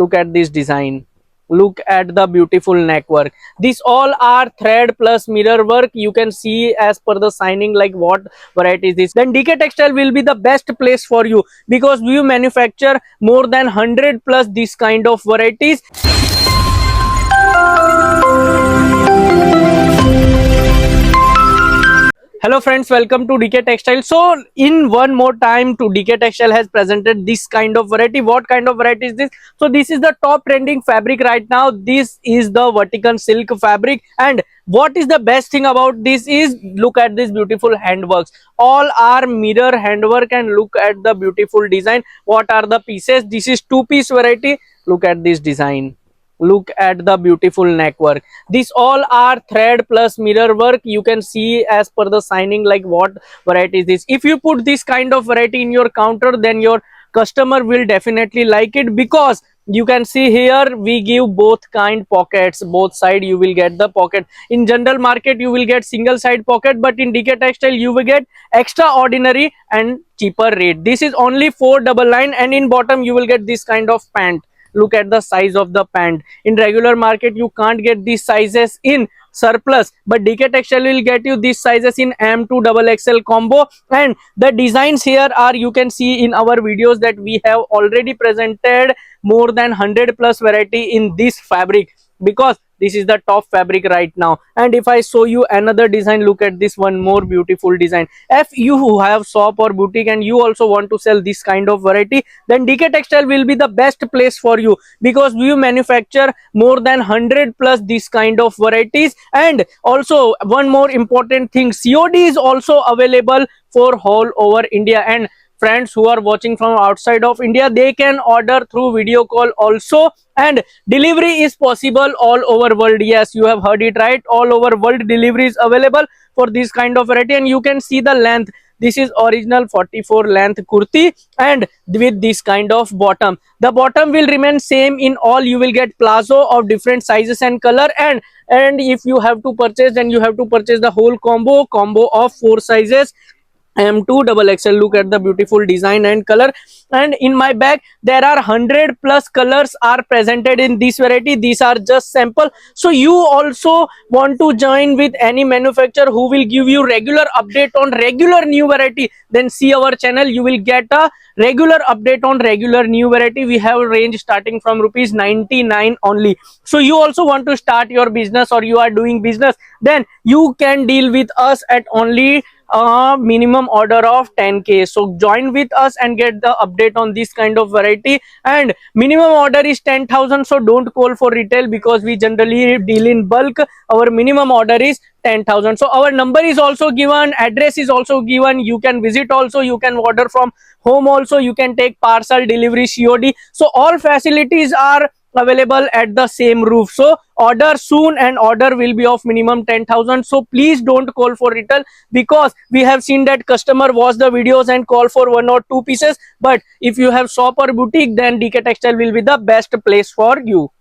Look at this design. Look at the beautiful neck work. These all are thread plus mirror work. You can see as per the signing like what variety is this. Then DK Textile will be the best place for you because we manufacture more than 100 plus this kind of varieties. Hello friends, welcome to DK Textile. So in one more time to DK Textile has presented this kind of variety. What kind of variety is this? So this is the top trending fabric right now. This is the vertical silk fabric, and what is the best thing about this is look at this beautiful handworks. All are mirror handwork, and look at the beautiful design. What are the pieces? This is two-piece variety. Look at this design. Look at the beautiful neck work. These all are thread plus mirror work. You can see as per the signing like what variety is this. If you put this kind of variety in your counter, then your customer will definitely like it, because you can see here we give both kind pockets. Both side you will get the pocket. In general market you will get single side pocket, but in DK Textile you will get extraordinary and cheaper rate. This is only 499, and in bottom you will get this kind of pant. Look at the size of the pant. In regular market you can't get these sizes in surplus, but DK Textile will get you these sizes in M2 XXL combo. And the designs here are, you can see in our videos that we have already presented more than 100 plus variety in this fabric, because this is the top fabric right now. And if I show you another design, look at this one more beautiful design. If you have shop or boutique and you also want to sell this kind of variety, then DK Textile will be the best place for you, because we manufacture more than 100 plus this kind of varieties. And also one more important thing, COD is also available for whole over India. And friends who are watching from outside of India, they can order through video call also, and delivery is possible all over world. Yes, you have heard it right, all over world delivery is available for this kind of variety. And you can see the length. This is original 44 length kurti, and with this kind of bottom. The bottom will remain same in all. You will get plazo of different sizes and color, and if you have to purchase, then you have to purchase the whole combo of 4 sizes M2 XXL. Look at the beautiful design and color. And in my bag there are 100 plus colors are presented in this variety. These are just sample. So you also want to join with any manufacturer who will give you regular update on regular new variety, then see our channel. You will get a regular update on regular new variety. We have range starting from rupees 99 only. So you also want to start your business, or you are doing business, then you can deal with us at only a minimum order of 10k. So join with us and get the update on this kind of variety. And minimum order is 10,000, so don't call for retail, because we generally deal in bulk. Our minimum order is 10,000. So our number is also given, address is also given. You can visit also, you can order from home also, you can take parcel delivery, COD. So all facilities are available at the same roof. So order soon, and order will be of minimum 10,000. So please don't call for retail, because we have seen that customer watch the videos and call for 1 or 2 pieces. But if you have shop or boutique, then DK Textile will be the best place for you.